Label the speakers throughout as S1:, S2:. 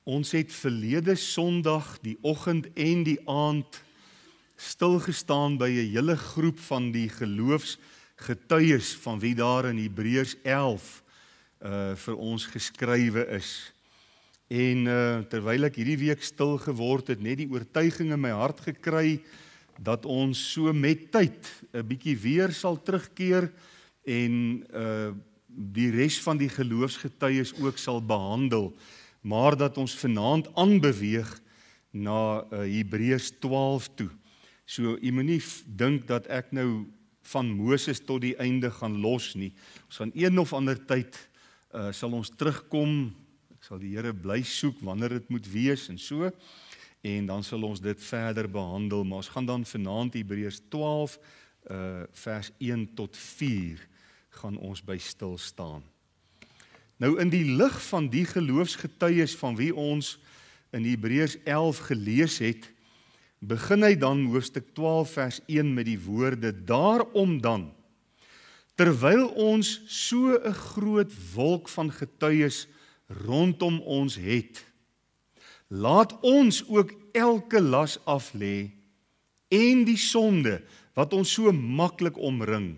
S1: Ons het verlede Sondag, die oggend en die aand, stilgestaan by 'n hele groep van die geloofsgetuies van wie daar in Hebreërs 11 vir ons geskrywe is. En terwyl ek hierdie week stil geword het, net die oortuiging in my hart gekry, dat ons so met tyd 'n bietjie weer sal terugkeer en die res van die geloofsgetuies ook sal behandel, maar dat ons vanaand aanbeweeg na Hebreërs 12 toe. So, jy moet nie dink dat ek nou van Moses tot die einde gaan los nie. Ons gaan een of ander tyd sal ons terugkom, ek sal die Here bly soek wanneer dit moet wees en so, en dan sal ons dit verder behandel, maar ons gaan dan vanaand Hebreërs 12 vers 1 tot 4 gaan ons by stil staan. Nou in die lig van die geloofsgetuies van wie ons in Hebreërs 11 gelees het, begin hy dan hoofstuk 12 vers 1 met die woorde: Daarom dan, terwyl ons so 'n groot wolk van getuies rondom ons het, laat ons ook elke las af lê en die sonde wat ons so maklik omring,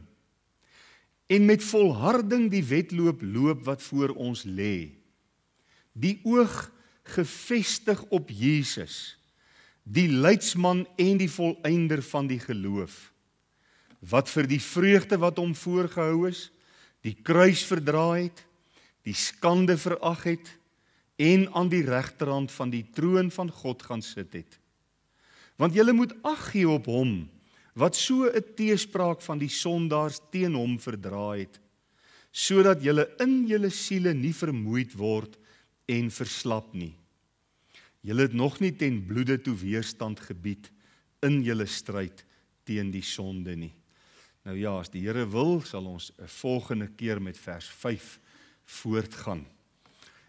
S1: en met volharding die wedloop loop wat voor ons lê, die oog gefestig op Jesus, die leidsman en die volëinder van die geloof, wat vir die vreugde wat hom voorgehou is, die kruis verdra het, die skande verag het, en aan die regterhand van die troon van God gaan sit het. Want julle moet ag gee op hom, wat so 'n teespraak van die sondaars teen hom verdra het, sodat julle in julle siele nie vermoeid word en verslap nie. Julle het nog nie ten bloede toe weerstand gebied in julle stryd teen die sonde nie. Nou ja, as die Here wil, sal ons 'n volgende keer met vers 5 voortgaan.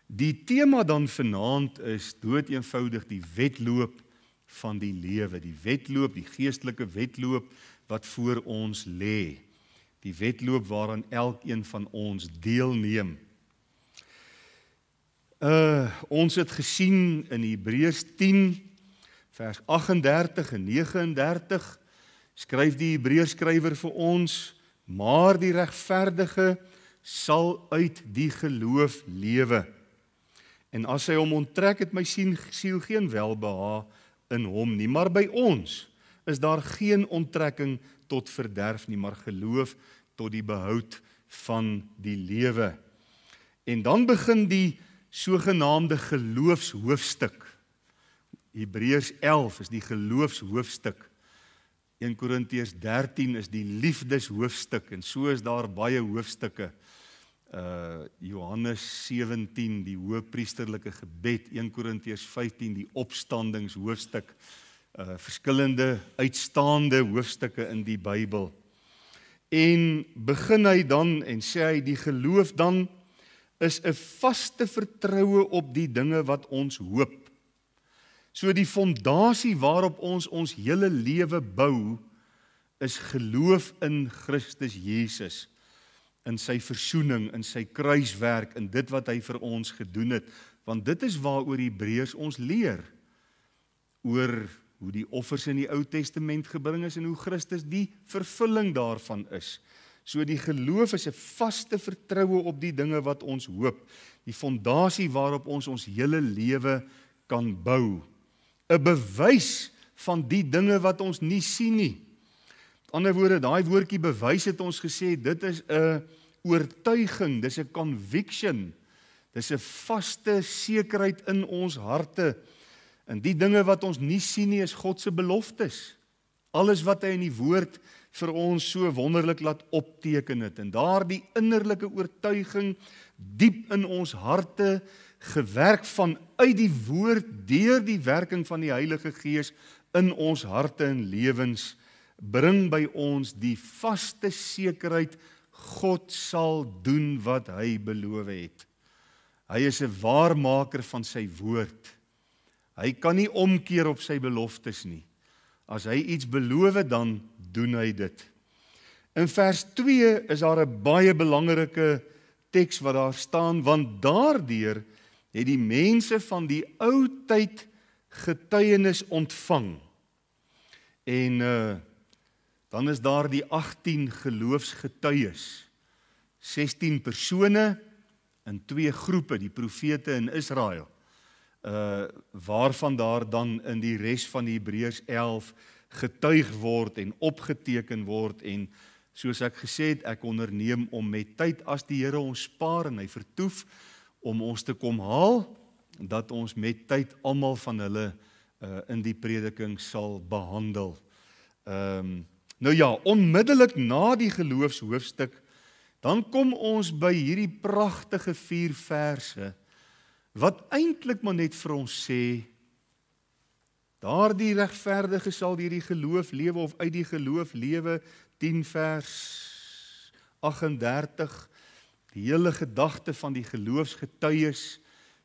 S1: Die tema dan vanaand is doeteenvoudig die wedloop van die lewe, die wedloop, die geestelike wedloop wat voor ons lê, die wedloop waaraan elkeen van ons deelneem. Ons het gesien in Hebreërs 10 vers 38 en 39 skryf die Hebreërs skrywer vir ons: maar die regverdige sal uit die geloof lewe. En as hy hom onttrek, het my siel geen welbehae in hom nie, maar by ons is daar geen onttrekking tot verderf nie, maar geloof tot die behoud van die lewe. En dan begin die sogenaamde geloofshoofstuk. Hebreërs 11 is die geloofshoofstuk. 1 Korintiërs 13 is die liefdeshoofstuk, en so is daar baie hoofstukke. Johannes 17, die hoëpriesterlike gebed, 1 Korintiërs 15, die opstandingshoofstuk, verskillende uitstaande hoofstukke in die Bybel. En begin hy dan en sê hy, die geloof dan is 'n vaste vertroue op die dinge wat ons hoop. So die fondasie waarop ons hele lewe bou, is geloof in Christus Jesus, in sy versoening, in sy kruiswerk, in dit wat hy vir ons gedoen het. Want dit is waaroor Hebreërs ons leer, oor hoe die offers in die Ou Testament gebring is en hoe Christus die vervulling daarvan is. So die geloof is 'n vaste vertroue op die dinge wat ons hoop, die fondasie waarop ons hele lewe kan bou. 'n bewys van die dinge wat ons nie sien nie. Met ander woorde, daai woordjie bewys het ons gesê, dit is 'n oortuiging, dis 'n conviction, dis 'n vaste sekerheid in ons harte. En die dinge wat ons nie sien nie, is God se beloftes. Alles wat hy in die woord vir ons so wonderlik laat opteken het. En daardie innerlike oortuiging diep in ons harte, gewerk vanuit die woord, deur die werking van die Heilige Gees in ons harte en lewens, bring by ons die vaste sekerheid, God sal doen wat hy beloof het. Hy is 'n waarmaker van sy woord. Hy kan nie omkeer op sy beloftes nie. As hy iets beloof, dan doen hy dit. In vers 2 is daar 'n baie belangrike teks wat daar staan, want daardeur het die mense van die ou tyd getuienis ontvang. En dan is daar die 18 geloofsgetuies, 16 persone in 2 groepe, die profete in Israel, waarvan daar dan in die res van die Hebreërs 11 getuig word en opgeteken word, en soos ek gesê het, ek onderneem om met tyd as die Here ons spaar en hy vertoef om ons te kom haal, dat ons met tyd almal van hulle in die prediking sal behandel. Nou ja, onmiddellik na die geloofshoofstuk, dan kom ons by hierdie pragtige 4 verse, wat eintlik maar net vir ons sê, daardie regverdige sal deur die geloof lewe, of uit die geloof lewe, 10 vers 38, die hele gedagte van die geloofsgetuies,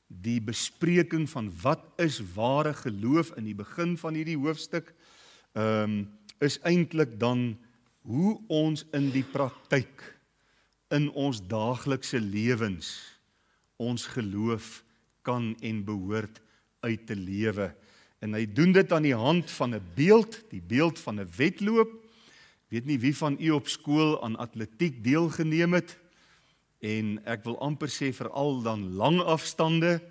S1: die bespreking van wat is ware geloof in die begin van hierdie hoofstuk, is eintlik dan hoe ons in die praktyk, in ons daaglikse lewens, ons geloof kan en behoort uit te lewe. En hy doen dit aan die hand van 'n beeld, die beeld van 'n wedloop. Weet nie wie van u op skool aan atletiek deelgeneem het, en ek wil amper sê veral dan lang afstande.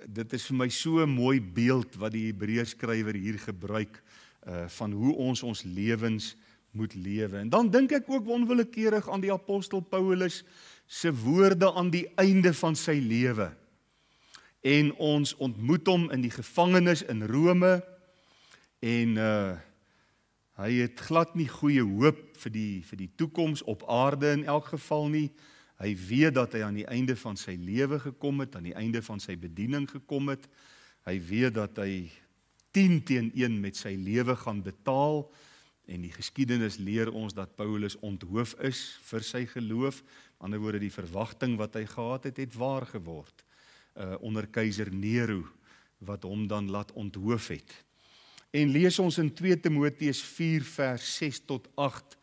S1: Dit is vir my so 'n mooi beeld wat die Hebreërskrywer hier gebruik, van hoe ons lewens moet lewe. En dan dink ek ook onwillekeurig aan die apostel Paulus se woorde aan die einde van sy lewe. En ons ontmoet hom in die gevangenis in Rome, en hy het glad nie goeie hoop vir die toekoms op aarde in elk geval nie. Hy weet dat hy aan die einde van sy lewe gekom het, aan die einde van sy bediening gekom het. Hy weet dat hy 10-1 met sy lewe gaan betaal, en die geskiedenis leer ons dat Paulus onthoof is vir sy geloof. Aan die ander woorde, die verwagting wat hy gehad het waar geword, onder keiser Nero, wat hom dan laat onthoof het. En lees ons in 2 Timoteus 4 vers 6 tot 8,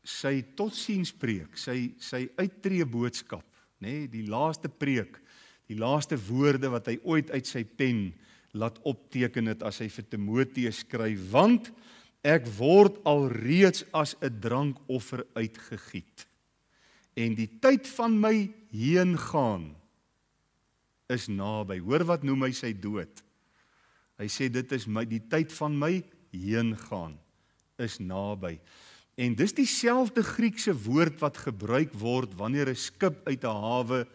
S1: sy totsienspreek, sy uittreë boodskap, die laaste preek, die laaste woorde wat hy ooit uit sy pen laat opteken het as hy vir Timoteus skryf, want ek word alreeds as 'n drankoffer uitgegiet, en die tyd van my heen gaan is naby. Hoor wat noem hy sy dood? Hy sê dit is die tyd van my heen gaan is naby. En dis dieselfde Griekse woord wat gebruik word wanneer 'n skip uit 'n hawe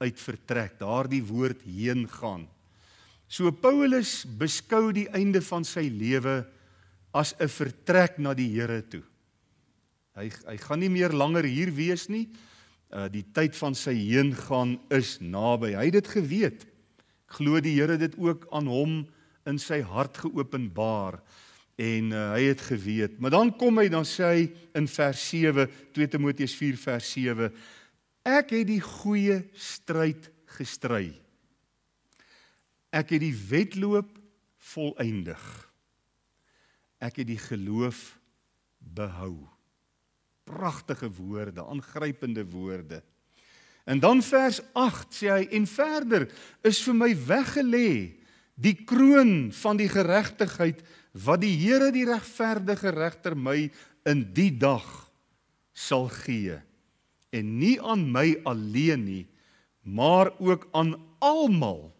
S1: uit vertrek, daardie woord heen gaan. So Paulus beskou die einde van sy lewe as 'n vertrek na die Here toe. Hy gaan nie meer langer hier wees nie. Die tyd van sy heengaan is naby. Hy het dit geweet. Ek glo die Here dit ook aan hom in sy hart geopenbaar, en hy het geweet. Maar dan kom hy, dan sê hy in vers 7, 2 Timoteus 4 vers 7, ek het die goeie stryd gestry. Ek het die wedloop volëindig. Ek het die geloof behou. Pragtige woorde, aangrypende woorde. En dan vers 8 sê hy, en verder is vir my weggelê die kroon van die geregtigheid wat die Here die regverdige regter my in die dag sal gee. En nie aan my alleen nie, maar ook aan almal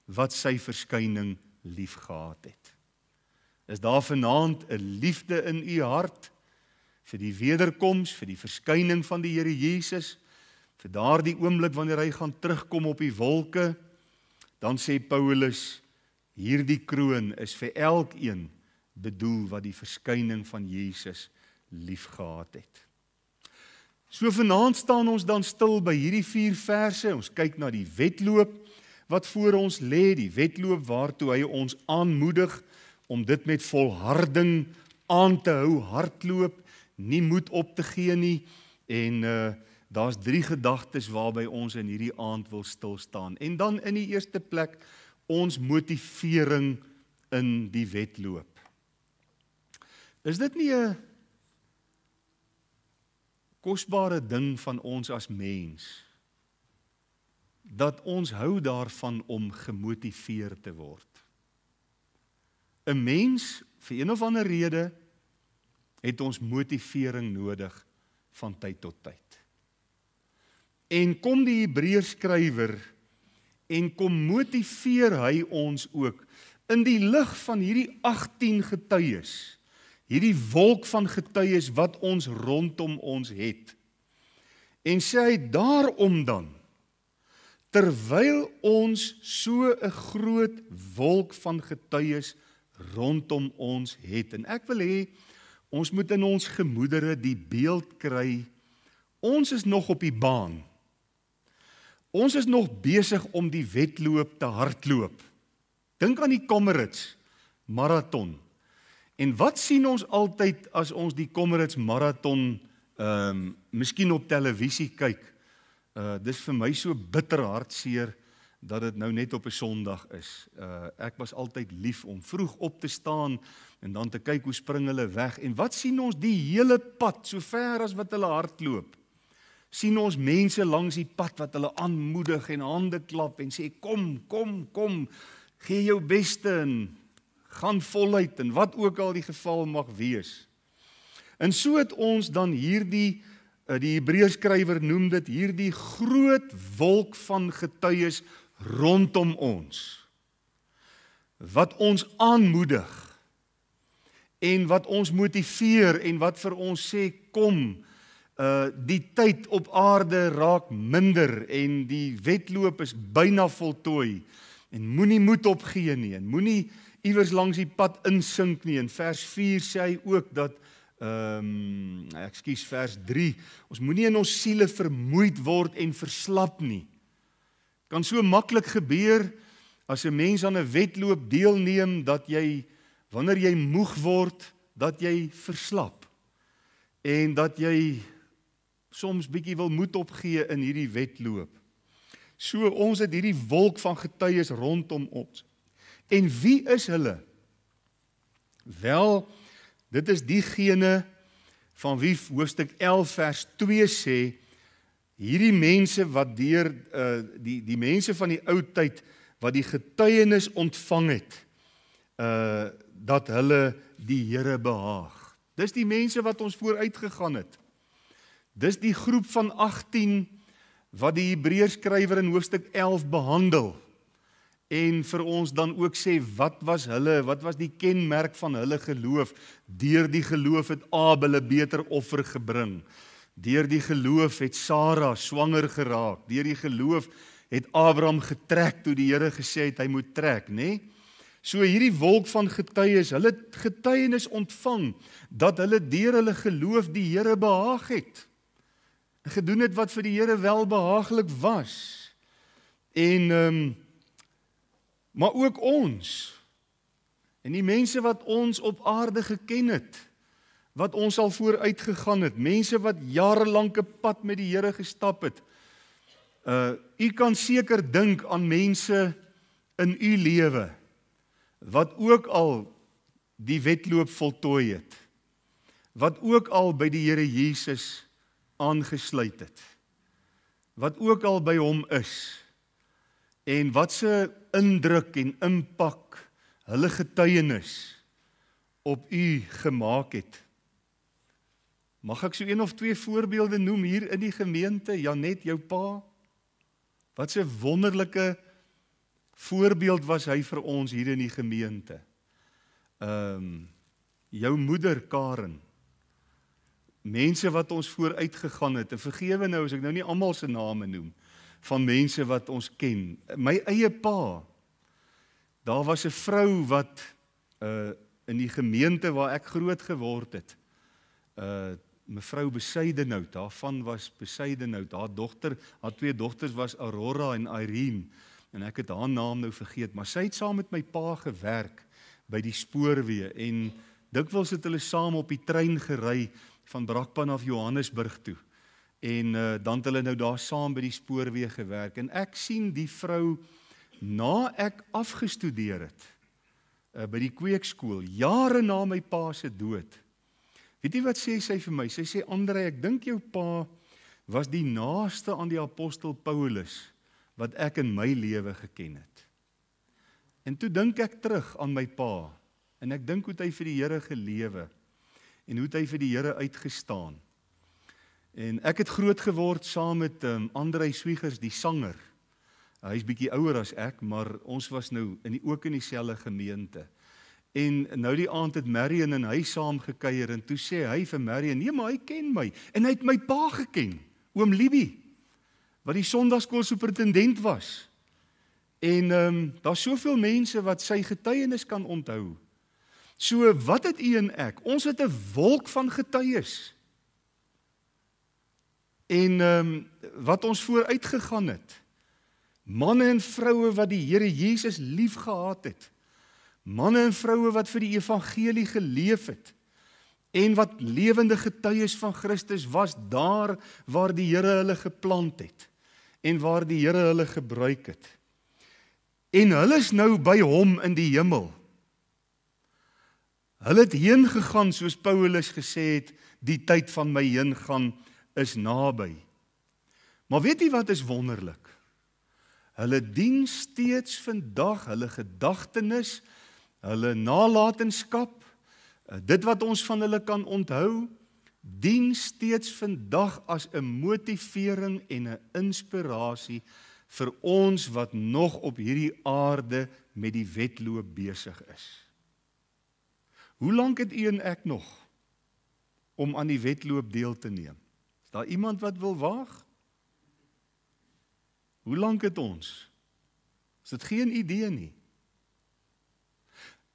S1: wat sy verskyning liefgehad het. Is daar vanaand 'n liefde in u hart vir die wederkoms, vir die verskyning van die Here Jesus, vir daardie oomblik wanneer hy gaan terugkom op die wolke? Dan sê Paulus, hierdie kroon is vir elkeen bedoel wat die verskyning van Jesus liefgehad het. So vanaand staan ons dan stil by hierdie 4 verse. Ons kyk na die wedloop wat voor ons lê, die wedloop waartoe hy ons aanmoedig om dit met volharding aan te hou, hardloop, nie moed op te gee nie. En daar's 3 gedagtes waarby ons in hierdie aand wil stil staan. En dan in die eerste plek ons motivering in die wedloop. Is dit nie 'n kosbare ding van ons as mens, dat ons hou daarvan om gemotiveer te word. 'n Mens, vir een of ander rede, het ons motivering nodig van tyd tot tyd. En kom die Hebreërskrywer en kom motiveer hy ons ook in die lig van hierdie 18 getuies, hierdie wolk van getuies wat ons rondom ons het. En sê hy daarom dan, terwyl ons so 'n groot wolk van getuies rondom ons het, en ek wil hê, ons moet in ons gemoedere die beeld kry, ons is nog op die baan. Ons is nog besig om die wedloop te hardloop. Dink aan die Comrades marathon. En wat sien ons altyd as ons die Comrades marathon miskien op televisie kyk? Dis vir my so bitter hartseer dat dit nou net op 'n Sondag is. Ek was altyd lief om vroeg op te staan en dan te kyk hoe spring hulle weg. En wat sien ons die hele pad, so ver as wat hulle hardloop? Sien ons mense langs die pad wat hulle aanmoedig en hande klap en sê, kom, gee jou beste en gaan voluit en wat ook al die geval mag wees. En so het ons dan hierdie, die Hebreërskrywer noem dit, hierdie groot wolk van getuies rondom ons, wat ons aanmoedig, en wat ons motiveer, en wat vir ons sê, kom, die tyd op aarde raak minder, en die wedloop is byna voltooi, en moenie moed opgee nie, en moenie iewers langs die pad insink nie. In vers 4 sê hy ook dat, vers 3, ons moenie in ons siele vermoeid word en verslap nie. Kan so maklik gebeur, as 'n mens aan 'n wedloop deelneem, dat jy, wanneer jy moeg word, dat jy verslap, en dat jy soms bietjie wil moed opgee in hierdie wedloop. So, ons het hierdie wolk van getuies rondom ons. En wie is hulle? Wel, dit is diegene van wie hoofstuk 11 vers 2 sê, hierdie mense wat deur die mense van die ou tyd wat die getuienis ontvang het, dat hulle die Here behaag. Dis die mense wat ons vooruit gegaan het. Dis die groep van 18 wat die Hebreërskrywer in hoofstuk 11 behandel. En vir ons dan ook sê, wat was die kenmerk van hulle geloof? Deur die geloof het Abel 'n beter offer gebring. Deur die geloof het Sara swanger geraak. Deur die geloof het Abraham getrek toe die Here gesê het hy moet trek, né? So hierdie wolk van getuies, hulle het getuienis ontvang dat hulle deur hulle geloof die Here behaag het. En gedoen het wat vir die Here welbehaaglik was. En maar ook ons, en die mense wat ons op aarde geken het, wat ons al vooruit gegaan het, mense wat jarelanke pad met die Here gestap het. U kan seker dink aan mense in u lewe, wat ook al die wedloop voltooi het, wat ook al by die Here Jesus aangesluit het, wat ook al by hom is, en wat se indruk en impak hulle getuienis op u gemaak het. Mag ek so 1 of 2 voorbeelde noem hier in die gemeente? Janet, jou pa, wat se wonderlike voorbeeld was hy vir ons hier in die gemeente. Jou moeder Karen, mense wat ons vooruit gegaan het, en vergewe nou as ek nou nie almal se name noem, van mense wat ons ken. My eie pa, daar was 'n vrou wat in die gemeente waar ek groot geword het, mevrou Besuidenhout, daarvan was Besuidenhout, haar 2 dogters was Aurora en Irene, en ek het haar naam nou vergeet, maar sy het saam met my pa gewerk by die spoorweë, en dikwels het hulle saam op die trein gery van Brakpan af Johannesburg toe, en dan het hulle nou daar saam by die spoorweë gewerk, en ek sien die vrou, na ek afgestudeer het, by die kweekskool, jare na my pa se dood. Weet jy wat sê sy vir my? Sy sê, André, ek dink jou pa was die naaste aan die apostel Paulus, wat ek in my lewe geken het. En toe dink ek terug aan my pa, en ek dink hoe het hy vir die Here gelewe, en hoe het hy vir die Here uitgestaan. En ek het groot geword saam met Andrei Swiegers, die sanger. Hy is bietjie ouer as ek, maar ons was nou ook in dieselfde gemeente. En nou die aand het Marion en hy saam gekuier, en toe sê hy vir Marion, nee, maar hy ken my, en hy het my pa geken, oom Libby, wat die Sondagskool superintendent was. En daar's soveel mense wat sy getuienis kan onthou. So, wat het u en ek? Ons het 'n wolk van getuies. En wat ons vooruit gegaan het. Manne en vroue wat die Here Jesus lief gehad het. Manne en vroue wat vir die evangelie geleef het. En wat lewende getuies van Christus was daar waar die Here hulle geplant het. En waar die Here hulle gebruik het. En hulle is nou by hom in die hemel. Hulle het heen gegaan, soos Paulus gesê het, die tyd van my heen gaan is naby. Maar weet jy wat is wonderlik? Hulle dien steeds vandag, hulle gedagtenis, hulle nalatenskap, dit wat ons van hulle kan onthou, dien steeds vandag as 'n motivering en 'n inspirasie vir ons wat nog op hierdie aarde met die wedloop besig is. Hoe lank het u en ek nog om aan die wedloop deel te neem? Is daar iemand wat wil waag? Hoe lank het ons? Is dit geen idee nie?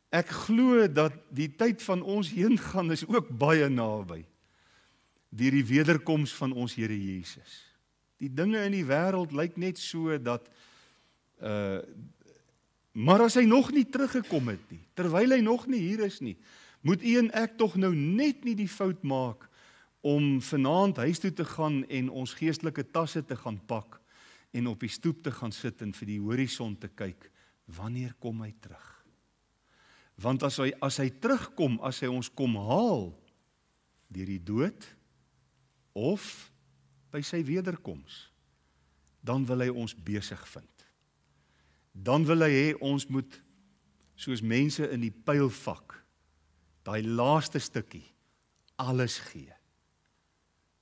S1: Ek glo dat die tyd van ons heen gaan is ook baie naby. Deur die wederkoms van ons Here Jesus. Die dinge in die wêreld lyk net so dat maar as hy nog nie teruggekom het nie, terwyl hy nog nie hier is nie, moet u en ek tog nou net nie die fout maak om vanaand huis toe te gaan en ons geestelike tasse te gaan pak en op die stoep te gaan sit en vir die horison te kyk, wanneer kom hy terug? Want as hy terugkom, as hy ons kom haal deur die dood of by sy wederkoms, dan wil hy ons besig vind. Dan wil hy hê ons moet, soos mense in die pylvak, daai laaste stukkie, alles gee.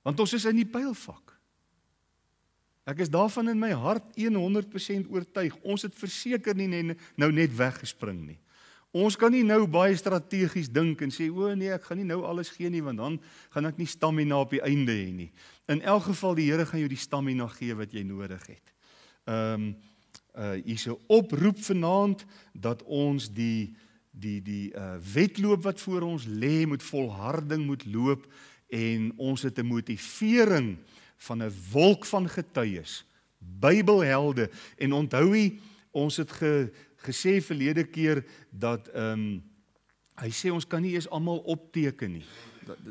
S1: Want ons is in die pylvak. Ek is daarvan in my hart 100% oortuig. Ons het verseker nie nou net weggespring nie. Ons kan nie nou baie strategies dink en sê, o nee, ek gaan nie nou alles gee nie, want dan gaan ek nie stamina op die einde hê nie. In elk geval, die Here gaan jou die stamina gee wat jy nodig het. Hier is 'n oproep vanaand dat ons die wedloop wat voor ons lê met volharding moet loop en ons het 'n motivering van 'n wolk van getuies, Bybelhelde. En onthou jy, ons het gesê verlede keer dat hy sê ons kan nie eers almal opteken nie.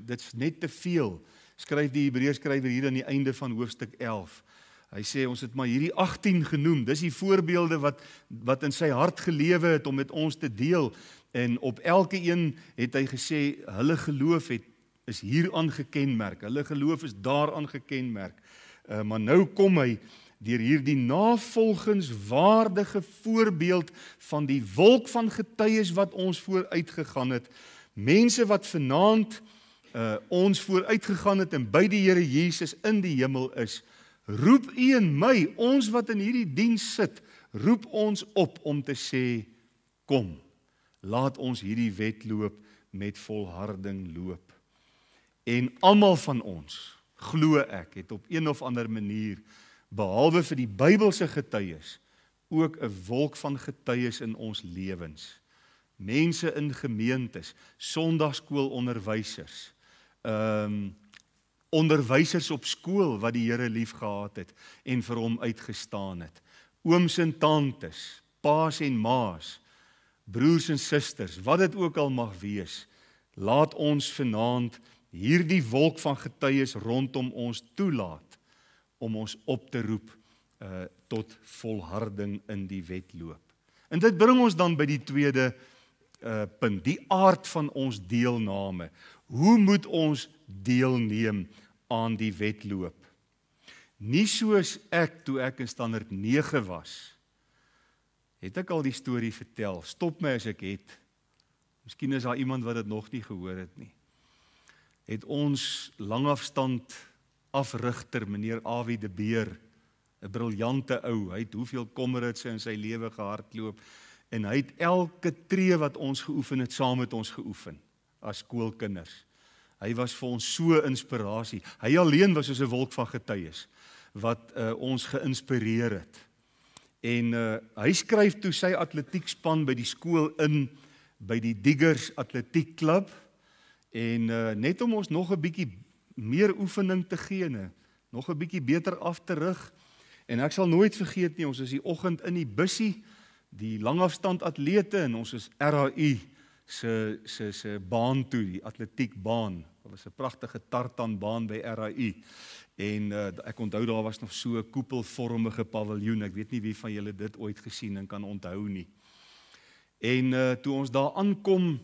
S1: Dit's net te veel. Skryf die Hebreërskrywer hier aan die einde van hoofstuk 11. Hy sê ons het maar hierdie 18 genoem. Dis die voorbeelde wat in sy hart gelewe het om met ons te deel. En op elke een het hy gesê hulle geloof is hieraan gekenmerk. Hulle geloof is daaraan gekenmerk. Maar nou kom hy deur hierdie navolgenswaardige voorbeeld van die wolk van getuies wat ons vooruitgegaan het. Mense wat vanaand ons vooruitgegaan het en by die Here Jesus in die hemel is. Roep u en my, ons wat in hierdie diens sit, roep ons op om te sê, kom, laat ons hierdie wedloop met volharding loop. En almal van ons, glo ek, het op een of ander manier, behalwe vir die Bybelse getuies, ook 'n wolk van getuies in ons lewens. Mense in gemeentes, sondagskoolonderwysers, onderwysers op skool wat die Here lief gehad het en vir hom uitgestaan het. Ooms en tantes, paas en maas, broers en susters, wat dit ook al mag wees, laat ons vanaand hierdie wolk van getuies rondom ons toelaat om ons op te roep tot volharding in die wedloop. En dit bring ons dan by die tweede punt, die aard van ons deelname. Hoe moet ons deelneem aan die wedloop? Nie soos ek toe ek in standaard 9 was. Het ek al die storie vertel? Stop my as ek het. Miskien is daar iemand wat dit nog nie gehoor het nie. Het ons langafstand afrigter, meneer Awie de Beer, 'n briljante ou, hy het hoeveel Comrades in sy lewe gehardloop, en hy het elke tree wat ons geoefen het, saam met ons geoefen, as skoolkinders. Hy was vir ons so inspirasie. Hy alleen was soos 'n wolk van getuies, wat ons geïnspireer het. En hy skryf toe sy atletiekspan by die skool in, by die Diggers Atletiekklub, en net om ons nog 'n bietjie meer oefening te gee, nog 'n bietjie beter af te rig. En ek sal nooit vergeet nie, ons is die oggend in die bussie, die langafstand atlete, en ons is RAU se baan toe, die atletiekbaan. Dit was 'n pragtige tartanbaan by RAU. En ek onthou daar was nog so 'n koepelvormige paviljoen. Ek weet nie wie van julle dit ooit gesien en kan onthou nie. En toe ons daar aankom,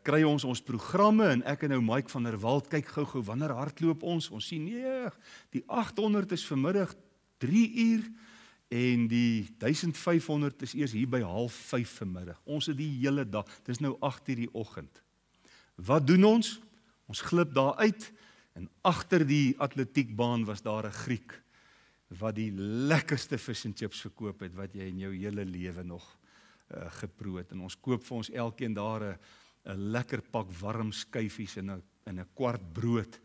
S1: kry ons programme, en ek en nou Mike van der Walt kyk gou, wanneer hardloop ons? Ons sien, nee, die 800 is vanmiddag 3 uur, en die 1500 is eers hier by 4:30 vanmiddag. Ons het die hele dag, dit is nou 8 uur die oggend. Wat doen ons? Ons glip daar uit, en agter die atletiekbaan was daar 'n Griek, wat die lekkerste fish and chips verkoop het, wat jy in jou hele lewe nog geproe het. En ons koop vir ons elkeen daar 'n lekker pak warm skyfies en 'n kwart brood,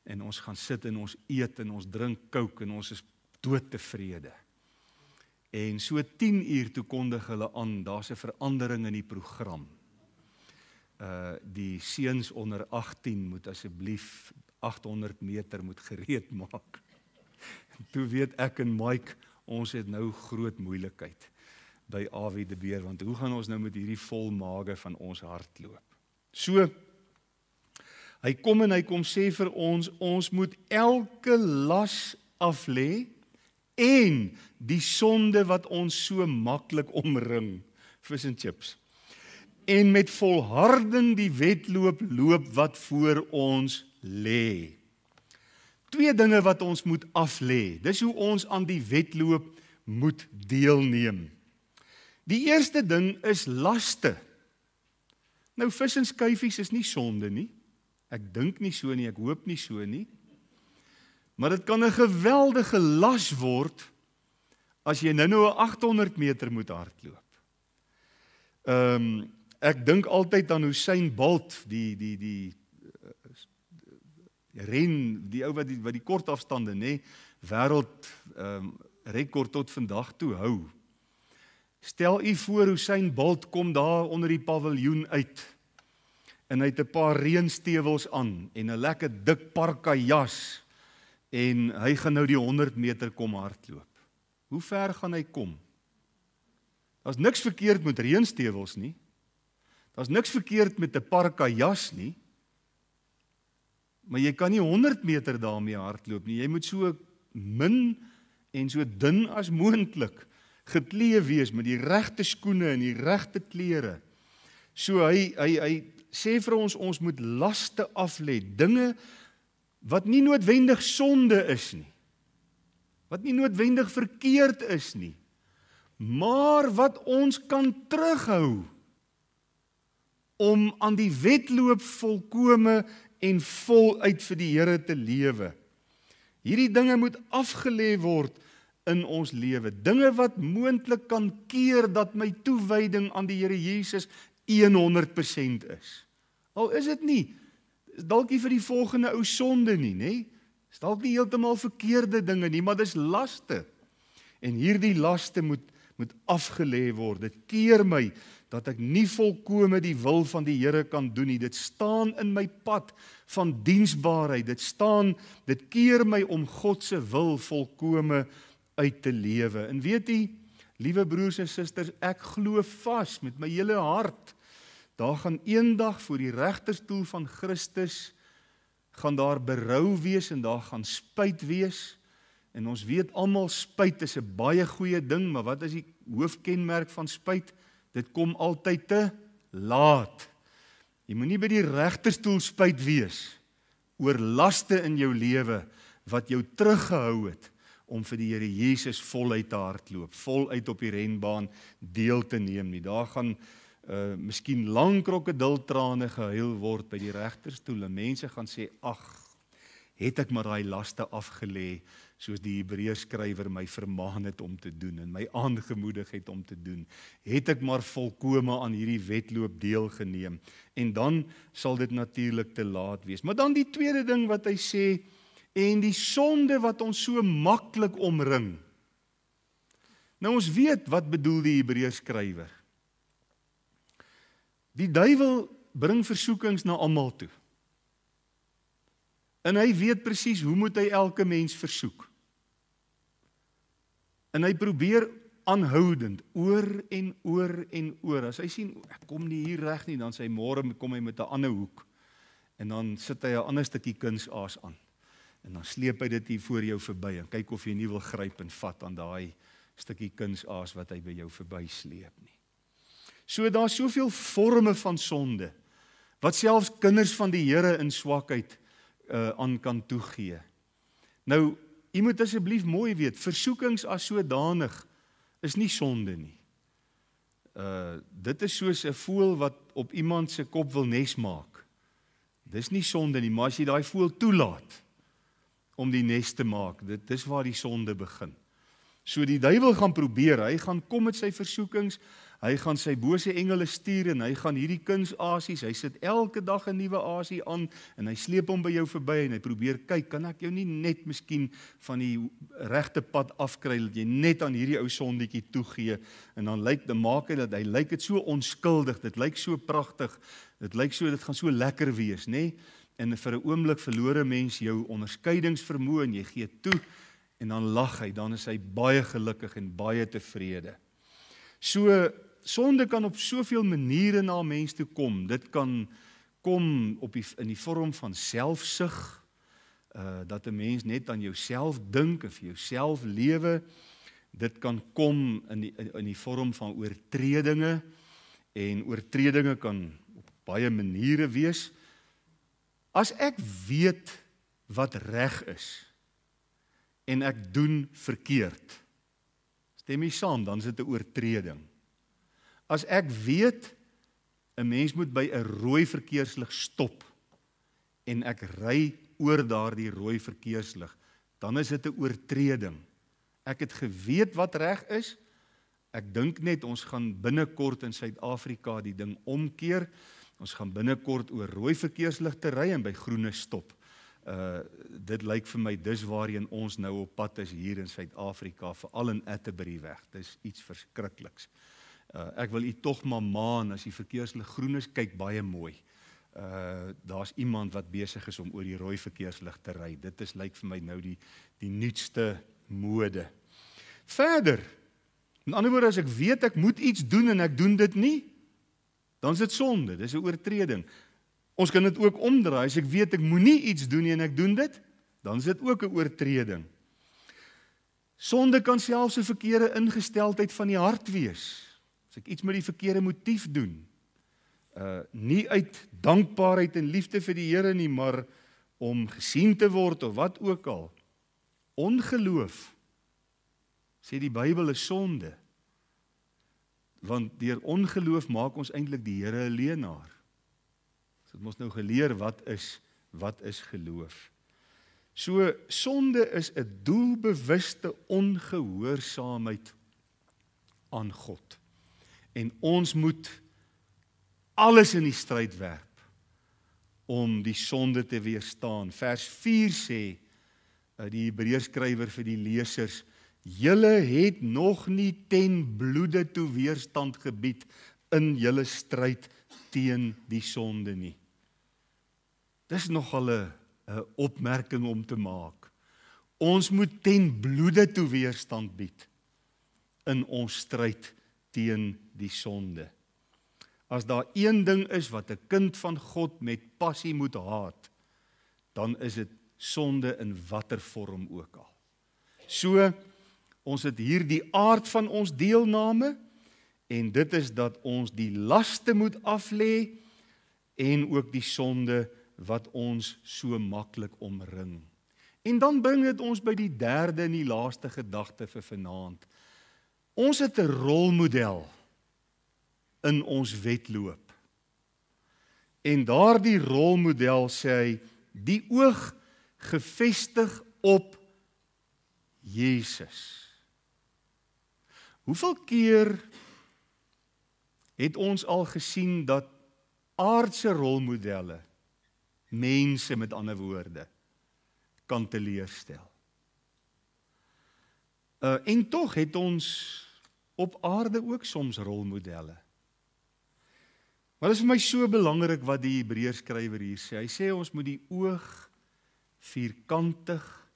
S1: en ons gaan sit en ons eet en ons drink Coke en ons is doodtevrede. En so 10 uur toe kondig hulle aan, daar's 'n verandering in die program. Die seuns onder 18 moet asseblief 800 meter moet gereed maak. Toe weet ek en Mike, ons het nou groot moeilikheid by Awie de Beer, want hoe gaan ons nou met hierdie vol mage van ons hardloop? So, hy kom sê vir ons moet elke las aflê, en die sonde wat ons so maklik omring, fish and chips, en met volharding die wedloop loop wat voor ons lê. 2 dinge wat ons moet aflê. Dis hoe ons aan die wedloop moet deelneem. Die eerste ding is laste. Nou, vis en skyfies is nie sonde nie. Ek dink nie so nie, ek hoop nie so nie. Maar dit kan 'n geweldige las word as jy nou 'n 800 meter moet hardloop. Ek dink altyd aan Usain Bolt, die ren, die ou wat die kort afstande, wêreld rekord tot vandag toe hou. Stel u voor Usain Bolt kom daar onder die paviljoen uit, en hy het 'n paar reënstewels aan, en 'n lekker dik parka jas, en hy gaan nou die 100 meter kom hardloop. Hoe ver gaan hy kom? Daar's niks verkeerd met reënstewels nie. Daar's niks verkeerd met 'n parka jas nie. Maar jy kan nie 100 meter daarmee hardloop nie. Jy moet so min en so dun as moontlik geklee wees met die regte skoene en die regte klere. So hy sê vir ons moet laste aflê, dinge wat nie noodwendig sonde is nie, wat nie noodwendig verkeerd is nie, maar wat ons kan terughou om aan die wedloop volkome en voluit vir die Here te lewe. Hierdie dinge moet afgelê word in ons lewe. Dinge wat moontlik kan keer dat my toewyding aan die Here Jesus 100% is. Al is dit nie, is dalk nie vir die volgende ou sonde nie, is dalk nie heeltemal verkeerde dinge nie, maar dis laste. En hierdie laste moet afgelê word. Dit keer my dat ek nie volkome die wil van die Here kan doen nie. Dit staan in my pad van diensbaarheid. Dit keer my om God se wil volkome uit te lewe. En weet u, liewe broers en susters, ek glo vas met my hele hart, daar gaan eendag voor die regterstoel van Christus, gaan daar berou wees en daar gaan spyt wees. En ons weet almal, spyt is 'n baie goeie ding, maar wat is die hoofkenmerk van spyt? Dit kom altyd te laat. Jy moet nie by die regterstoel spyt wees oor laste in jou lewe wat jou teruggehou het om vir die Here Jesus voluit te hardloop, voluit op die renbaan deel te neem nie. Daar gaan miskien lang krokodiltrane gehuil word by die regterstoel en mense gaan sê, ag, het ek maar daai laste afgelê, soos die Hebreërskrywer my vermaan het om te doen en my aangemoedig het om te doen. Het ek maar volkome aan hierdie wedloop deelgeneem en dan sal dit natuurlik te laat wees. Maar dan die tweede ding wat hy sê, en die sonde wat ons so maklik omring. Nou ons weet wat bedoel die Hebreërskrywer. Die duiwel bring versoekings na almal toe. En hy weet presies hoe moet hy elke mens versoek. En hy probeer aanhoudend, oor en oor en oor. As hy sien, ek kom nie hier reg nie, dan sê hy môre kom hy met 'n ander hoek. En dan sit hy 'n ander stukkie kunsaas aan. En dan sleep hy dit hier voor jou verby en kyk of jy nie wil gryp en vat aan daai stukkie kunsaas wat hy by jou verby sleep nie. So daar's soveel forme van sonde, wat selfs kinders van die Here in swakheid aan kan toegee. Nou, jy moet asseblief mooi weet, versoekings as sodanig is nie sonde nie. Dit is soos 'n voël wat op iemand se kop wil nes maak. Dis nie sonde nie, maar as jy daai voël toelaat om die nes te maak, dis waar die sonde begin. So die duiwel gaan probeer, hy gaan kom met sy versoekings, hy gaan sy bose engele stuur en hy gaan hierdie kunsasies, hy sit elke dag 'n nuwe asie aan en hy sleep hom by jou verby en hy probeer kyk, kan ek jou nie net miskien van die regte pad afkry, dat jy net aan hierdie ou sondetjie toegee en dan maak hy dat hy lyk dit so onskuldig, dit lyk so pragtig, dit lyk so, dit gaan so lekker wees, nê? En vir 'n oomblik verloor 'n mens jou onderskeidingsvermoë en jy gee toe en dan lag hy, dan is hy baie gelukkig en baie tevrede. So sonde kan op soveel maniere na 'n mens toe kom. Dit kan kom in die vorm van selfsug, dat 'n mens net aan jouself dink of jouself lewe. Dit kan kom in die vorm van oortredinge en oortredinge kan op baie maniere wees. As ek weet wat reg is en ek doen verkeerd, stem jy saam, dan is dit 'n oortreding. As ek weet 'n mens moet by 'n rooi verkeerslig stop en ek ry oor daardie rooi verkeerslig, dan is dit 'n oortreding. Ek het geweet wat reg is. Ek dink net ons gaan binnekort in Suid-Afrika die ding omkeer. Ons gaan binnekort oor rooi verkeersligte ry en by groene stop. Dit lyk vir my dis waarheen ons nou op pad is hier in Suid-Afrika, veral in Atterbury-weg. Dis iets verskrikliks. Ek wil u tog maar maan, as die verkeerslig groen is, kyk baie mooi. Daar's iemand wat besig is om oor die rooi verkeerslig te ry. Dit is lyk vir my nou die nuutste mode. Verder, in ander woorde, as ek weet ek moet iets doen en ek doen dit nie, dan is dit sonde, dis 'n oortreding. Ons kan dit ook omdraai, as ek weet ek moenie iets doen nie en ek doen dit, dan is dit ook 'n oortreding. Sonde kan selfs 'n verkeerde ingesteldheid van die hart wees. As ek iets met die verkeerde motief doen, nie uit dankbaarheid en liefde vir die Here nie, maar om gesien te word of wat ook al. Ongeloof, sê die Bybel, is sonde. Want deur ongeloof maak ons eintlik die Here 'n leienaar. So het ons nou geleer wat is geloof. So sonde is 'n doelbewuste ongehoorsaamheid aan God. En ons moet alles in die stryd werp om die sonde te weerstaan. Vers 4 sê die Hebreërskrywer vir die lesers: julle het nog nie ten bloede toe weerstand gebied in julle stryd teen die sonde nie. Dis nogal 'n opmerking om te maak. Ons moet ten bloede toe weerstand bied in ons stryd teen die sonde. As daar een ding is wat 'n kind van God met passie moet haat, dan is dit sonde in watter vorm ook al. So, ons het hier die aard van ons deelname, en dit is dat ons die laste moet aflê, en ook die sonde wat ons so maklik omring. En dan bring dit ons by die derde en die laaste gedagte vir vanaand. Ons het 'n rolmodel in ons wedloop. En daardie rolmodel sê hy, die oog gefestig op Jesus. Hoeveel keer het ons al gesien dat aardse rolmodelle, mense met ander woorde, kan teleurstel? En tog het ons op aarde ook soms rolmodelle. Maar dit is vir my so belangrik wat die Hebreërskrywer hier sê. Hy sê ons moet die oog vierkantig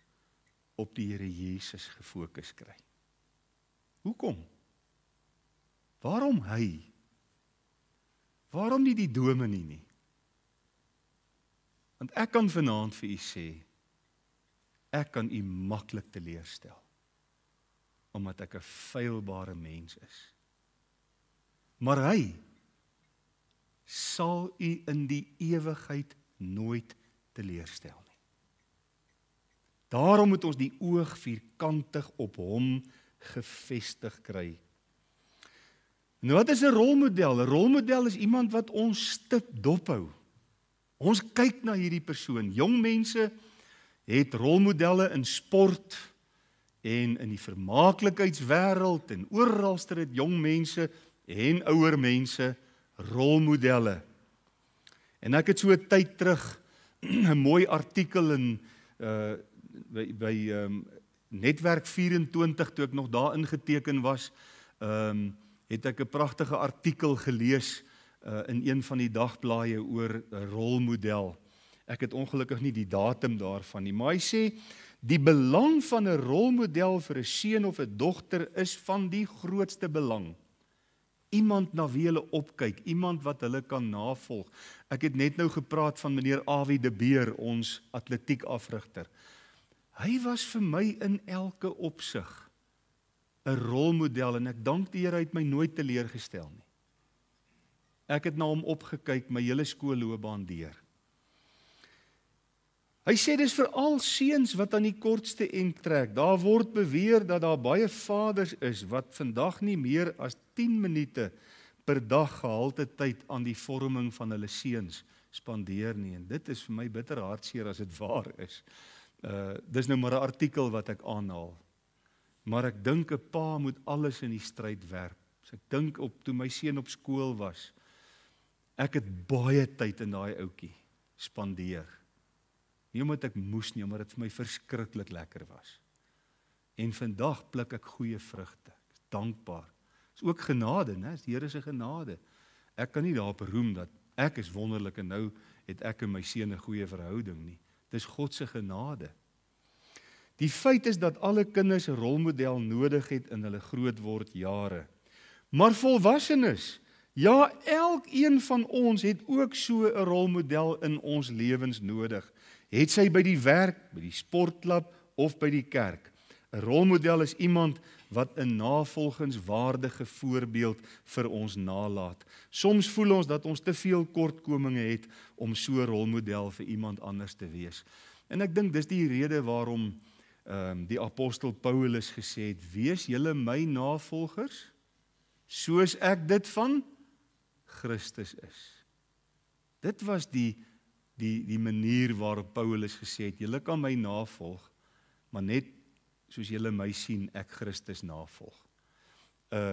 S1: op die Here Jesus gefokus kry. Hoekom? Waarom hy? Waarom nie die dominee nie? Want ek kan vanaand vir u sê, ek kan u maklik teleurstel, omdat ek 'n feilbare mens is. Maar hy sal u in die ewigheid nooit teleurstel nie. Daarom moet ons die oog vierkantig op hom gefestig kry. Nou wat is 'n rolmodel? 'n Rolmodel is iemand wat ons stip dophou. Ons kyk na hierdie persoon. Jong mense het rolmodelle in sport en in die vermaaklikheidswêreld en oralster het jong mense en ouer mense rolmodelle. En ek het so 'n tyd terug 'n mooi artikel in by Netwerk 24 toe ek nog daar ingeteken was, het ek 'n pragtige artikel gelees in een van die dagblaaie oor 'n rolmodel. Ek het ongelukkig nie die datum daarvan nie, maar hy sê die belang van 'n rolmodel vir 'n seun of 'n dogter is van die grootste belang. Iemand na wie hulle opkyk, iemand wat hulle kan navolg. Ek het net nou gepraat van meneer Awie de Beer, ons atletiek afrigter. Hy was vir my in elke opsig 'n rolmodel en ek dank die Here, hy het my nooit teleurgestel nie. Ek het na hom opgekyk my hele skoolloopbaan deur. Hy sê dis veral seuns wat aan die kortste end trek. Daar word beweer dat daar baie vaders is wat vandag nie meer as 10 minute per dag gehalte tyd aan die vorming van hulle seuns spandeer nie. En dit is vir my bitter hartseer as dit waar is. Dis nou maar 'n artikel wat ek aanhaal. Maar ek dink 'n pa moet alles in die stryd werp. So ek dink op toe my seun op skool was, ek het baie tyd in daai ouetjie spandeer. Nie omdat ek moes nie, omdat dit vir my verskriklik lekker was. En vandag pluk ek goeie vrugte. Ek is dankbaar. Dit is ook genade, né? Die Here se genade. Ek kan nie daarop roem dat ek is wonderlik en nou het ek en my seun 'n goeie verhouding nie. Dis God se genade. Die feit is dat alle kinders 'n rolmodel nodig het in hulle grootword jare. Maar volwassenes, ja, elkeen van ons het ook so 'n rolmodel in ons lewens nodig. Het sy by die werk, by die sportklub of by die kerk. 'n Rolmodel is iemand wat 'n navolgingswaardige voorbeeld vir ons nalat. Soms voel ons dat ons te veel kortkominge het om so 'n rolmodel vir iemand anders te wees. En ek dink dis die rede waarom die apostel Paulus gesê het, wees julle my navolgers, soos ek dit van Christus is. Dit was die manier waarop Paulus gesê het, julle kan my navolg, maar net soos julle my sien, ek Christus navolg.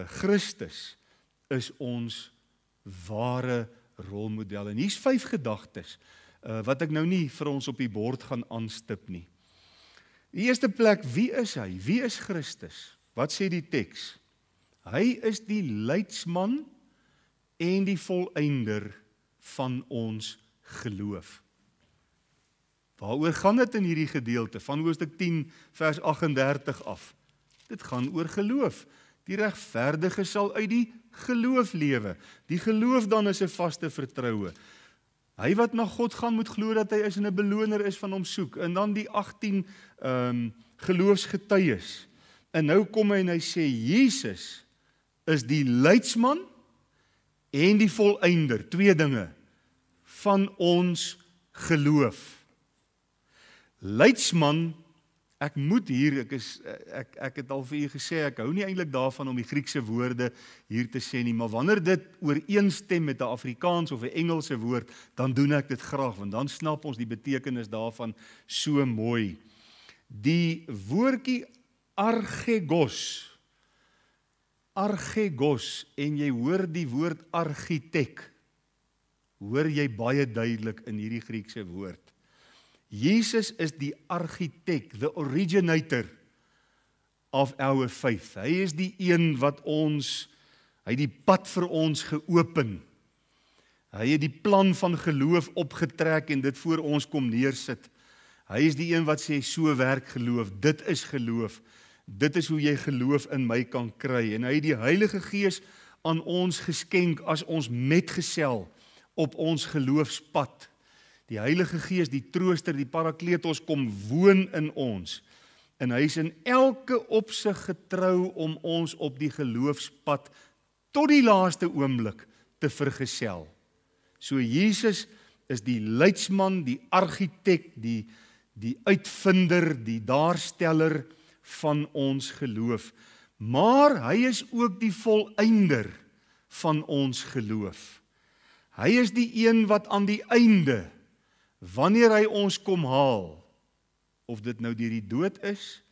S1: Christus is ons ware rolmodel. En hier's 5 gedagtes, wat ek nou nie vir ons op die bord gaan aanstip nie. Die eerste plek, wie is hy? Wie is Christus? Wat sê die teks? Hy is die leidsman en die volëinder van ons geloof. Waaroor gaan dit in hierdie gedeelte van Hoofstuk 10 vers 38 af? Dit gaan oor geloof. Die regverdige sal uit die geloof lewe. Die geloof dan is 'n vaste vertroue. Hy wat na God gaan moet glo dat hy is en 'n beloner is van hom soek. En dan die 18 geloofsgetuies. En nou kom hy en hy sê Jesus is die leidsman en die volëinder, 2 dinge van ons geloof. Leidsman Ek moet hier, ek het al vir u gesê, ek hou nie eintlik daarvan om die Griekse woorde hier te sê nie, maar wanneer dit ooreenstem met 'n Afrikaans of 'n Engelse woord, dan doen ek dit graag, want dan snap ons die betekenis daarvan so mooi. Die woordjie archegos, en jy hoor die woord argitek, hoor jy baie duidelik in hierdie Griekse woord. Jesus is die argitek, the originator of our faith. Hy is die een wat hy het die pad vir ons geopen. Hy het die plan van geloof opgetrek en dit voor ons kom neersit. Hy is die een wat sê, so werk geloof, dit is geloof, dit is hoe jy geloof in my kan kry. En hy het die Heilige Gees aan ons geskenk as ons metgesel op ons geloofspad. Die Heilige Gees, die trooster, die parakletos kom woon in ons. En hy is in elke opsig getrou om ons op die geloofspad tot die laaste oomblik te vergesel. So Jesus is die leidsman, die argitek, die uitvinder, die daarsteller van ons geloof. Maar hy is ook die volëinder van ons geloof. Hy is die een wat aan die einde, wanneer hy ons kom haal, of dit nou deur die dood is,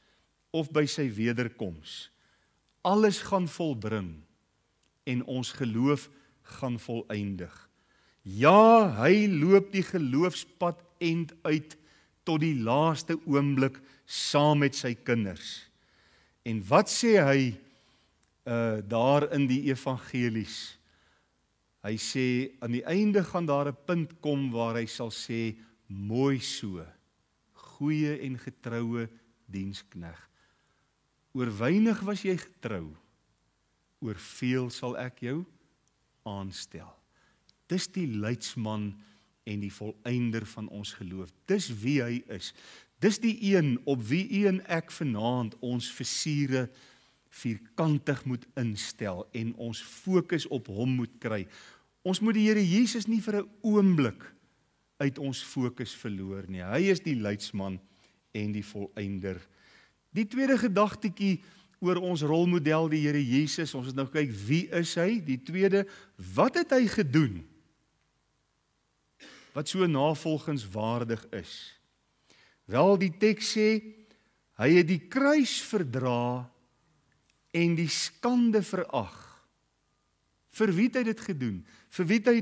S1: of by sy wederkoms, alles gaan volbring, en ons geloof gaan voleindig. Ja, hy loop die geloofspad end uit, tot die laaste oomblik, saam met sy kinders. En wat sê hy, daar in die evangelies? Hy sê, aan die einde gaan daar 'n punt kom waar hy sal sê, mooi so, goeie en getroue dienskneg. Oor weinig was jy getrou, oor veel sal ek jou aanstel. Dis die leidsman en die volëinder van ons geloof. Dis wie hy is. Dis die een op wie u en ek vanaand ons versiere vierkantig moet instel en ons fokus op hom moet kry. Ons moet die Here Jesus nie vir 'n oomblik uit ons fokus verloor nie. Hy is die leidsman en die volëinder. Die tweede gedagtetjie oor ons rolmodel, die Here Jesus, ons het nou kyk, wie is hy? Die tweede, wat het hy gedoen wat so navolgingswaardig is? Wel, die teks sê, hy het die kruis verdra en die skande verag. Vir wie het hy dit gedoen? Vir wie het hy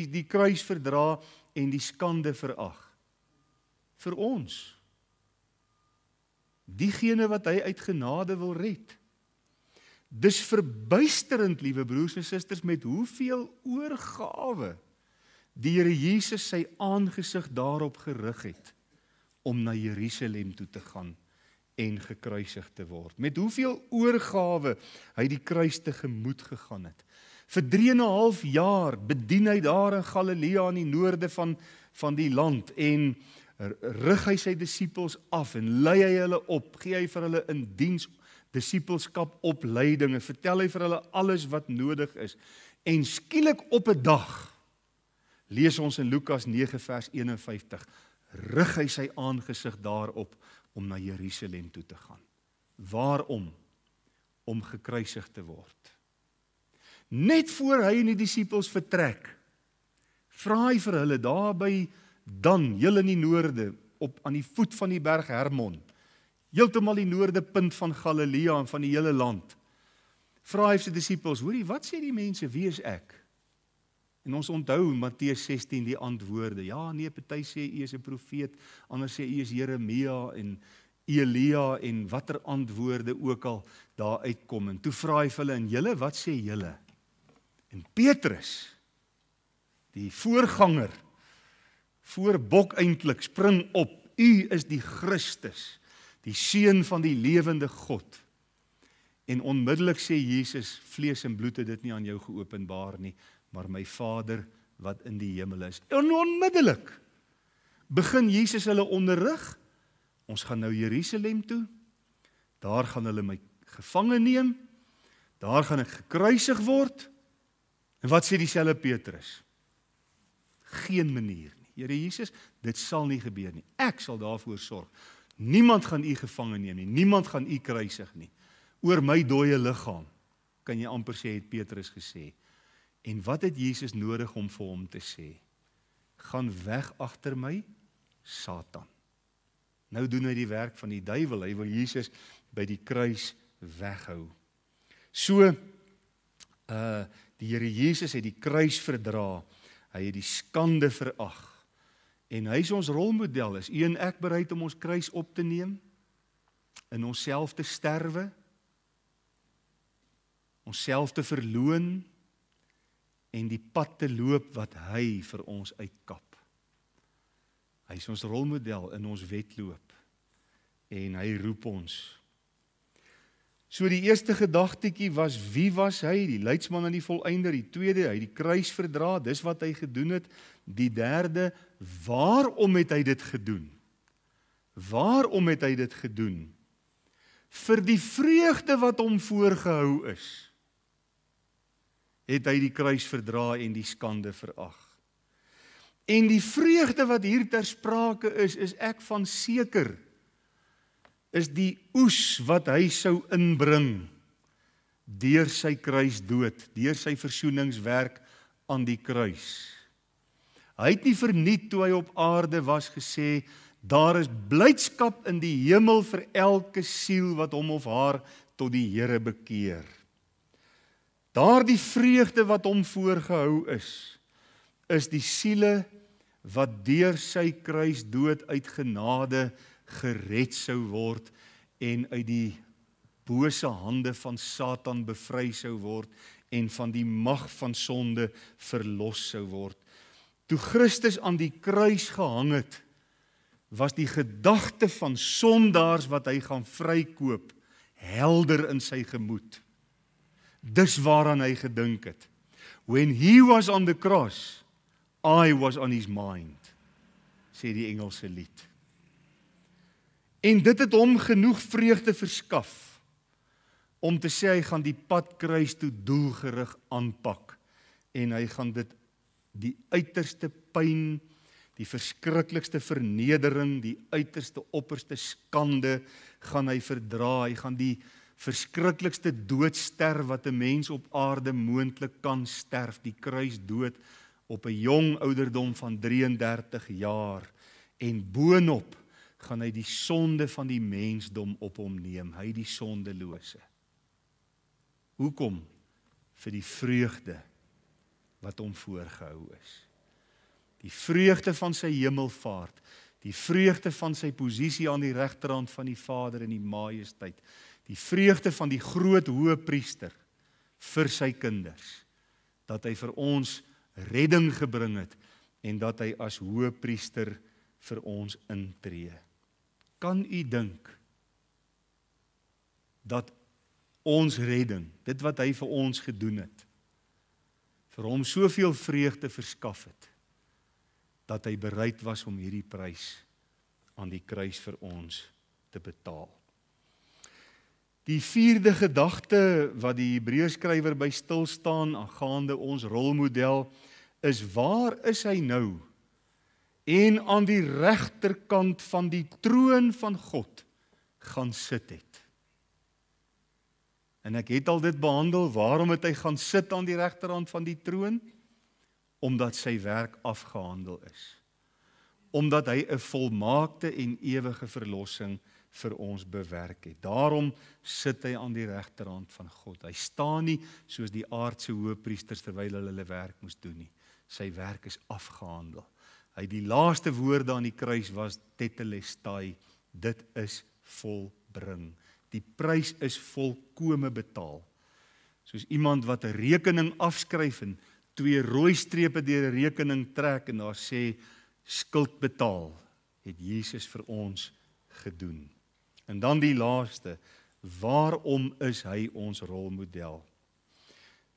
S1: die kruis verdra en die skande verag? Vir ons. Diegene wat hy uit genade wil red. Dis verbuisterend, liewe broers en susters, met hoeveel oorgawe die Here Jesus sy aangesig daarop gerig het om na Jerusalem toe te gaan en gekruisig te word. Met hoeveel oorgawe hy die kruis tegemoet gegaan het. Vir 3,5 jaar bedien hy daar in Galilea in die noorde van die land en rig hy sy disippels af en lei hy hulle op, gee hy vir hulle in diens disippelskap opleiding en vertel hy vir hulle alles wat nodig is. En skielik op 'n dag, lees ons in Lukas 9 vers 51, rig hy sy aangesig daarop om na Jerusalem toe te gaan. Waarom? Om gekruisig te word. Net voor hy en die disippels vertrek, vra hy vir hulle daar by Dan, heel in die noorde, aan die voet van die berg Hermon, heeltemal die noorde punt van Galilea en van die hele land, vra hy sy disippels, hoorie, wat sê die mense, wie is ek? En ons onthou Matteus 16 die antwoorde, ja nee, party sê u is 'n profeet, ander sê u is Jeremia en Elia en watter antwoorde ook al daar uitkom. En toe vra hy vir hulle, en julle, wat sê julle? En Petrus, die voorganger, voorbok eintlik, spring op, u is die Christus, die seun van die lewende God. En onmiddellik sê Jesus, vlees en bloed het dit nie aan jou geopenbaar nie, maar my Vader wat in die hemel is. En onmiddellik begin Jesus hulle onderrig, ons gaan nou Jerusalem toe, daar gaan hulle my gevange neem, daar gaan ek gekruisig word, en wat sê dieselfde Petrus? Geen manier nie. Here Jesus, dit sal nie gebeur nie. Ek sal daarvoor sorg. Niemand gaan u gevange neem nie, niemand gaan u kruisig nie. Oor my dooie liggaam, kan jy amper sê, het Petrus gesê. En wat het Jesus nodig om vir hom te sê? Gaan weg agter my, Satan. Nou doen hy die werk van die duiwel, hy wil Jesus by die kruis weghou. So, die Here Jesus het die kruis verdra, hy het die skande verag, en hy is ons rolmodel. Is u en ek bereid om ons kruis op te neem, in onsself te sterwe, onsself te verloon, en die pad te loop wat hy vir ons uitkap. Hy is ons rolmodel in ons wedloop, en hy roep ons. So die eerste gedagtetjie was, wie was hy? Die leidsman en die volëinder. Die tweede, hy het die kruis verdra, dis wat hy gedoen het. Die derde, waarom het hy dit gedoen? Waarom het hy dit gedoen? Vir die vreugde wat hom voorgehou is, het hy die kruis verdra en die skande verag. En die vreugde wat hier ter sprake is ek van seker, is die oes wat hy sou inbring deur sy kruisdood, deur sy versoeningswerk aan die kruis. Hy het nie verniet toe hy op aarde was gesê, daar is blydskap in die hemel vir elke siel wat hom of haar tot die Here bekeer. Daardie vreugde wat hom voorgehou is die siele wat deur sy kruisdood uit genade gered sou word en uit die bose hande van Satan bevry sou word en van die mag van sonde verlos sou word. Toe Christus aan die kruis gehang het, was die gedagte van sondaars wat hy gaan vrykoop, helder in sy gemoed. Dis waaraan hy gedink het. When he was on the cross, I was on his mind, sê die Engelse lied. En dit het hom genoeg vreugde verskaf, om te sê hy gaan die pad kruis toe doelgerig aanpak, en hy gaan dit die uiterste pyn, die verskriklikste vernedering, die uiterste opperste skande, gaan hy verdra, hy gaan die verskriklikste dood sterf wat 'n mens op aarde moontlik kan sterf, die kruisdood op 'n jong ouderdom van 33 jaar, en boonop gaan hy die sonde van die mensdom op hom neem, hy die sondelose. Hoekom? Vir die vreugde wat hom voorgehou is. Die vreugde van sy hemelvaart, die vreugde van sy posisie aan die regterhand van die Vader in die majesteit, die vreugde van die groot hoëpriester vir sy kinders, dat hy vir ons redding gebring het en dat hy as hoëpriester vir ons intree. Kan u dink dat ons redding, dit wat hy vir ons gedoen het, vir hom soveel vreugde verskaf het, dat hy bereid was om hierdie prys aan die kruis vir ons te betaal. Die vierde gedagte wat die Hebreërskrywer by stil staan aangaande ons rolmodel is, waar is hy nou? En aan die regterkant van die troon van God gaan sit het. En ek het al dit behandel, waarom het hy gaan sit aan die regterkant van die troon? Omdat sy werk afgehandel is. Omdat hy 'n volmaakte en ewige verlossing vir ons bewerk het. Daarom sit hy aan die regterhand van God. Hy staan nie soos die aardse hoëpriesters terwyl hulle werk moes doen nie. Sy werk is afgehandel. Hy die laaste woorde aan die kruis was tetelestai, dit is volbring. Die prys is volkome betaal. Soos iemand wat 'n rekening afskryf en 2 rooi strepe deur 'n rekening trek en daar sê skuld betaal, het Jesus vir ons gedoen. En dan die laaste, waarom is hy ons rolmodel?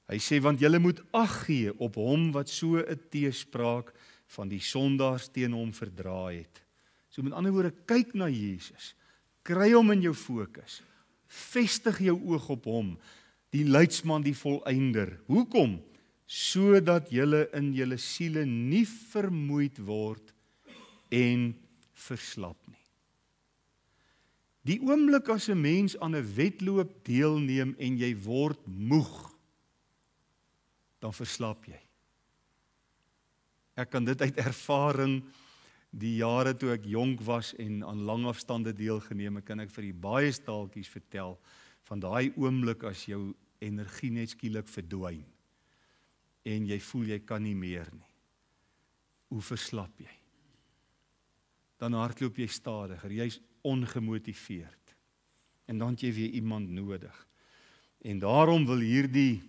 S1: Hy sê, want julle moet ag gee op hom wat so 'n teespraak van die sondaars teen hom verdra het. So met ander woorde, kyk na Jesus, kry hom in jou fokus, vestig jou oog op hom, die leidsman, die volëinder. Hoekom? Sodat julle in julle siele nie vermoeid word en verslap nie. Die oomblik as 'n mens aan 'n wedloop deelneem en jy word moeg, dan verslap jy. Ek kan dit uit ervaring, die jare toe ek jonk was en aan langafstande deelgeneem het, kan ek vir die baie staaltjies vertel van daai oomblik as jou energie net skielik verdwyn en jy voel jy kan nie meer nie. Hoe verslap jy? Dan hardloop jy stadiger, jy's ongemotiveerd. En dan het jy weer iemand nodig. En daarom wil hierdie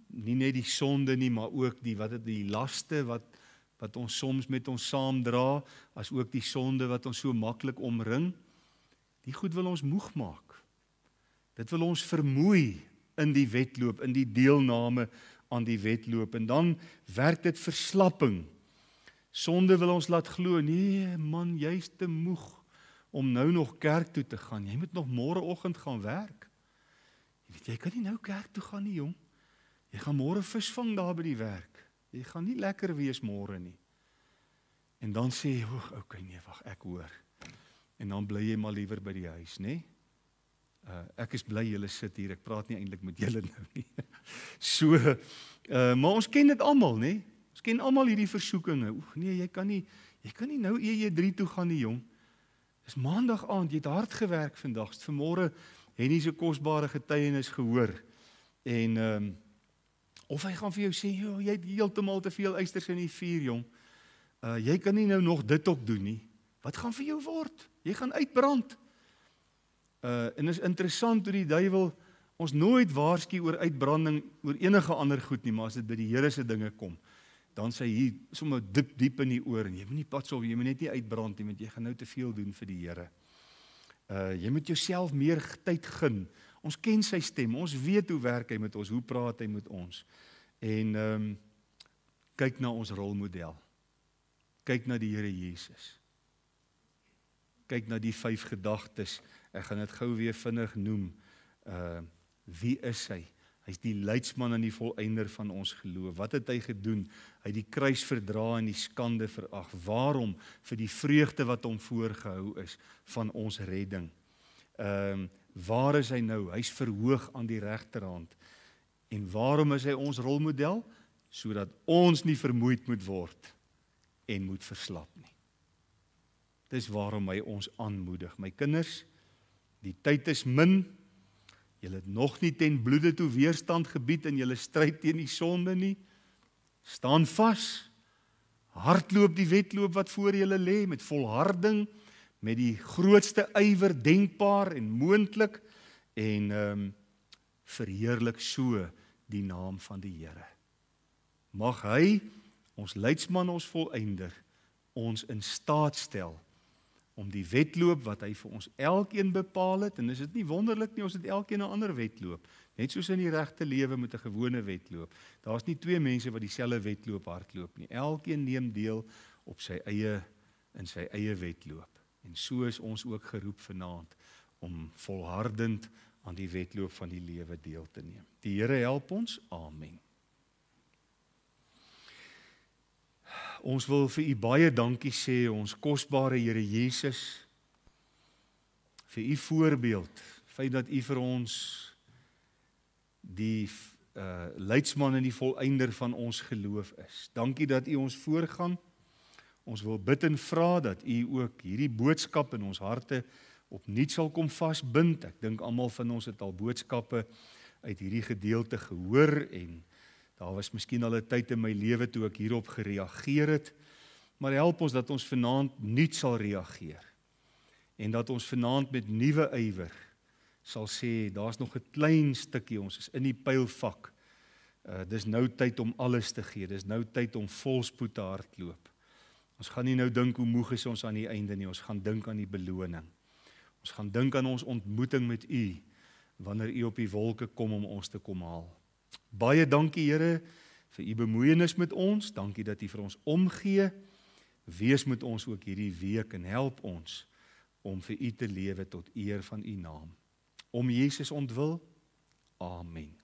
S1: nie net die sonde nie, maar ook die laste wat ons soms met ons saamdra, as ook die sonde wat ons so maklik omring, die goed wil ons moeg maak. Dit wil ons vermoei in die wedloop, in die deelname aan die wedloop, en dan werk dit verslapping. Sonde wil ons laat glo, nee man, jy's te moeg om nou nog kerk toe te gaan, jy moet nog môreoggend gaan werk. Jy weet, jy kan nie nou kerk toe gaan nie, jong. Jy gaan môre visvang daar by die werk. Jy gaan nie lekker wees môre nie. En dan sê jy, okay, nee, wag, ek hoor. En dan bly jy maar liewer by die huis, nê? Ek is bly julle sit hier, ek praat nie eintlik met julle nou nie. So, maar ons ken dit almal, nê? Ons ken almal hierdie versoekinge. Nee, jy kan nie nou EJ3 toe gaan nie, jong. Dis maandag aand, jy het hard gewerk vandag. Vanmôre het nie so kosbare getuienis gehoor. En of hy gaan vir jou sê, jy het heeltemal te veel eisters in die vuur, jong. Jy kan nie nou nog dit ook doen nie. Wat gaan vir jou word? Jy gaan uitbrand. En is interessant hoe die duiwel ons nooit waarsku oor uitbranding, oor enige ander goed nie, maar as dit by die Here se dinge kom, dan sê hy sommer diep in die oor, en jy moet nie patsop, jy moet net nie uitbrand nie, want jy gaan nou te veel doen vir die Here. Jy moet jouself meer tyd gun. Ons ken sy stem, ons weet hoe werk hy met ons, hoe praat hy met ons. En kyk na ons rolmodel. Kyk na die Here Jesus. Kyk na die 5 gedagtes. Ek gaan dit gou weer vinnig noem. Wie is hy? Hy is die leidsman en die volëinder van ons geloof. Wat het hy gedoen? Hy het die kruis verdra en die skande verag. Waarom? Vir die vreugde wat hom voorgehou is van ons redding. Waar is hy nou? Hy's verhoog aan die regterhand. En waarom is hy ons rolmodel? Sodat ons nie vermoeid moet word en moet verslap nie. Dis waarom hy ons aanmoedig. My kinders, die tyd is min. Julle het nog nie ten bloede toe weerstand gebied in julle stryd teen die sonde nie. Staan vas. Hardloop die wedloop wat voor julle lê met volharding, met die grootste ywer denkbaar en moontlik, en verheerlik so die naam van die Here. Mag hy, ons leidsman, ons volëinder, ons in staat stel om die wedloop wat hy vir ons elkeen bepaal het, en is dit nie wonderlik nie, ons het elkeen 'n ander wedloop, net soos in die regte lewe met 'n gewone wedloop. Daar's nie 2 mense wat dieselfde wedloop hardloop nie. Elkeen neem deel op in sy eie wedloop. En so is ons ook geroep vanaand om volhardend aan die wedloop van die lewe deel te neem. Die Here help ons. Amen. Ons wil vir u baie dankie sê, ons kosbare Here Jesus, vir u voorbeeld, feit dat u vir ons die leidsman en die volëinder van ons geloof is. Dankie dat u ons voorgaan. Ons wil bid en vra dat u ook hierdie boodskap in ons harte opnuut sal kom vasbind. Ek dink almal van ons het al boodskappe uit hierdie gedeelte gehoor, en daar was miskien al 'n tyd in my lewe toe ek hierop gereageer het, maar help ons dat ons vanaand nuut sal reageer, en dat ons vanaand met nuwe ywer sal sê, daar's nog 'n klein stukkie, ons is in die pylvak, dis nou tyd om alles te gee, dis nou tyd om volspoed te hardloop. Ons gaan nie nou dink hoe moeg is ons aan die einde nie, ons gaan dink aan die beloning. Ons gaan dink aan ons ontmoeting met u, wanneer u op die wolke kom om ons te kom haal. Baie dankie Here vir u bemoeienis met ons, dankie dat u vir ons omgee, wees met ons ook hierdie week en help ons om vir u te lewe tot eer van u naam. Om Jesus ontwil, amen.